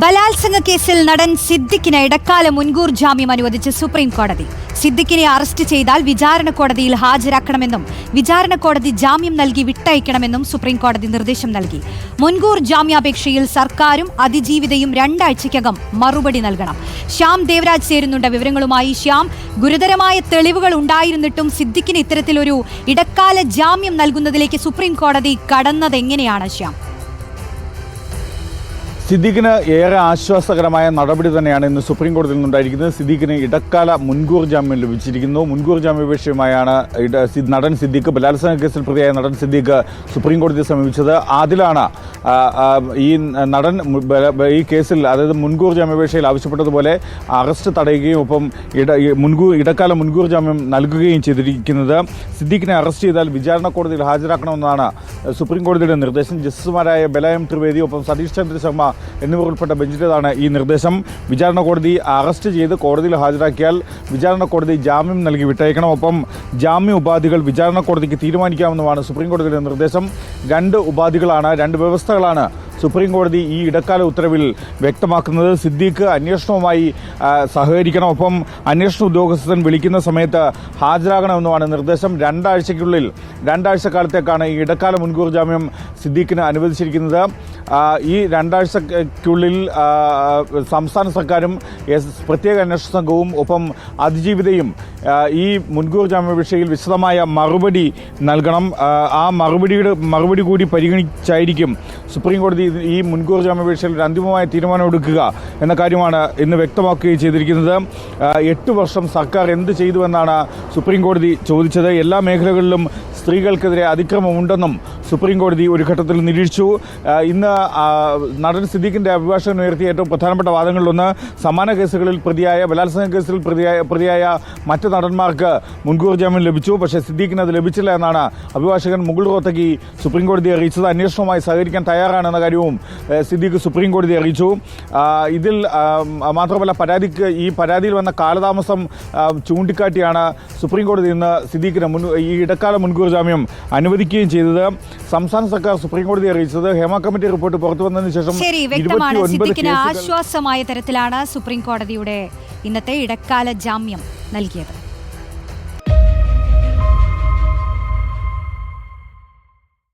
ബലാത്സംഗ കേസിൽ നടൻ സിദ്ദിഖിന് ഇടക്കാല മുൻകൂർ ജാമ്യം അനുവദിച്ച് സുപ്രീം കോടതി. സിദ്ദിഖിനെ അറസ്റ്റ് ചെയ്താൽ വിചാരണ കോടതിയിൽ ഹാജരാക്കണമെന്നും വിചാരണ കോടതി ജാമ്യം നൽകി വിട്ടയക്കണമെന്നും സുപ്രീം കോടതി നിർദ്ദേശം നൽകി. മുൻകൂർ ജാമ്യാപേക്ഷയിൽ സർക്കാരും അതിജീവിതയും 2 ആഴ്ചയ്ക്കകം മറുപടി നൽകണം. ശ്യാം ദേവരാജ് ചേരുന്നുണ്ട് വിവരങ്ങളുമായി. ശ്യാം, ഗുരുതരമായ തെളിവുകൾ ഉണ്ടായിരുന്നിട്ടും സിദ്ദിഖിന് ഇത്തരത്തിലൊരു ഇടക്കാല ജാമ്യം നൽകുന്നതിലേക്ക് സുപ്രീം കോടതി കടന്നതെങ്ങനെയാണ് ശ്യാം? സിദ്ദിഖിന് ഏറെ ആശ്വാസകരമായ നടപടി തന്നെയാണ് ഇന്ന് സുപ്രീം കോടതിയിൽ നിന്നുണ്ടായിരിക്കുന്നത്. സിദ്ദിഖിന് ഇടക്കാല മുൻകൂർ ജാമ്യം ലഭിച്ചിരിക്കുന്നു. മുൻകൂർ ജാമ്യാപേക്ഷയുമായാണ് നടൻ സിദ്ദിഖ്, ബലാത്സംഗ കേസിൽ പ്രതിയായ നടൻ സിദ്ദിഖ് സുപ്രീം കോടതിയെ സമീപിച്ചത്. അതിലാണ് ഈ നടൻ ഈ കേസിൽ, അതായത് മുൻകൂർ ജാമ്യാപേക്ഷയിൽ ആവശ്യപ്പെട്ടതുപോലെ അറസ്റ്റ് തടയുകയും ഒപ്പം ഇടക്കാല മുൻകൂർ ജാമ്യം നൽകുകയും ചെയ്തിരിക്കുന്നത്. സിദ്ദിഖിനെ അറസ്റ്റ് ചെയ്താൽ വിചാരണ കോടതിയിൽ ഹാജരാക്കണമെന്നാണ് സുപ്രീം കോടതിയുടെ നിർദ്ദേശം. ജസ്റ്റിസുമാരായ ബലയം ത്രിവേദി ഒപ്പം സതീഷ് ചന്ദ്ര ശർമ്മ എന്നിവർ ഉൾപ്പെട്ട ബെഞ്ചിൻ്റെതാണ് ഈ നിർദ്ദേശം. വിചാരണ കോടതി അറസ്റ്റ് ചെയ്ത് കോടതിയിൽ ഹാജരാക്കിയാൽ വിചാരണ കോടതി ജാമ്യം നൽകി വിട്ടയക്കണം. ഒപ്പം ജാമ്യ ഉപാധികൾ വിചാരണ കോടതിക്ക് തീരുമാനിക്കാമെന്നുമാണ് സുപ്രീം കോടതിയുടെ നിർദ്ദേശം. 2 ഉപാധികളാണ്, 2 വ്യവസ്ഥകളാണ് സുപ്രീം കോടതി ഈ ഇടക്കാല ഉത്തരവിൽ വ്യക്തമാക്കുന്നത്. സിദ്ദിഖ് അന്വേഷണവുമായി സഹകരിക്കണം, ഒപ്പം അന്വേഷണ ഉദ്യോഗസ്ഥൻ വിളിക്കുന്ന സമയത്ത് ഹാജരാകണമെന്നുമാണ് നിർദ്ദേശം. 2 ആഴ്ചയ്ക്കുള്ളിൽ 2 ആഴ്ചക്കാലത്തേക്കാണ് ഈ ഇടക്കാല മുൻകൂർ ജാമ്യം സിദ്ദിഖിന് അനുവദിച്ചിരിക്കുന്നത്. ഈ 2 ആഴ്ചയ്ക്കുള്ളിൽ സംസ്ഥാന സർക്കാരും പ്രത്യേക അന്വേഷണ സംഘവും ഒപ്പം അതിജീവിതയും ഈ മുൻകൂർ ജാമ്യാപേക്ഷയിൽ വിശദമായ മറുപടി നൽകണം. ആ മറുപടി കൂടി പരിഗണിച്ചായിരിക്കും സുപ്രീം കോടതി ഈ മുൻകൂർ ജാമ്യാപേക്ഷയിൽ ഒരു അന്തിമമായ തീരുമാനമെടുക്കുക എന്ന കാര്യമാണ് ഇന്ന് വ്യക്തമാക്കുകയും ചെയ്തിരിക്കുന്നത്. 8 വർഷം സർക്കാർ എന്ത് ചെയ്തുവെന്നാണ് സുപ്രീം കോടതി ചോദിച്ചത്. എല്ലാ മേഖലകളിലും സ്ത്രീകൾക്കെതിരെ അതിക്രമമുണ്ടെന്നും സുപ്രീം കോടതി ഒരു ഘട്ടത്തിൽ നിരീക്ഷിച്ചു. ഇന്ന് നടൻ സിദ്ദിഖിൻ്റെ അഭിഭാഷകൻ ഉയർത്തിയ ഏറ്റവും പ്രധാനപ്പെട്ട വാദങ്ങളിലൊന്ന്, സമാന കേസുകളിൽ ബലാത്സംഗ കേസിൽ പ്രതിയായ മറ്റ് നടന്മാർക്ക് മുൻകൂർ ജാമ്യം ലഭിച്ചു, പക്ഷേ സിദ്ദിഖിന് അത് ലഭിച്ചില്ല എന്നാണ് അഭിഭാഷകൻ മുകുൾ റോത്തഗി സുപ്രീം കോടതിയെ അറിയിച്ചത്. അന്വേഷണവുമായി സഹകരിക്കാൻ തയ്യാറാണെന്ന കാര്യവും സിദ്ദിഖ് സുപ്രീം കോടതിയെ അറിയിച്ചു. ഇതിൽ മാത്രമല്ല, ഈ പരാതിയിൽ വന്ന കാലതാമസം ചൂണ്ടിക്കാട്ടിയാണ് സുപ്രീം കോടതി ഇന്ന് സിദ്ദിഖിന് ഈ ഇടക്കാല മുൻകൂർ ജാമ്യം അനുവദിക്കുകയും ചെയ്തത്. സംസ്ഥാന സർക്കാർ സുപ്രീം കോടതിയെ അറിയിച്ചത് ഹേമ കമ്മിറ്റി റിപ്പോർട്ട് പുറത്തു വന്നതിന് ശേഷം സിദ്ദിഖിന് ആശ്വാസമായ തരത്തിലാണ് സുപ്രീം കോടതിയുടെ ഇന്നത്തെ ഇടക്കാല ജാമ്യം നൽകിയത്.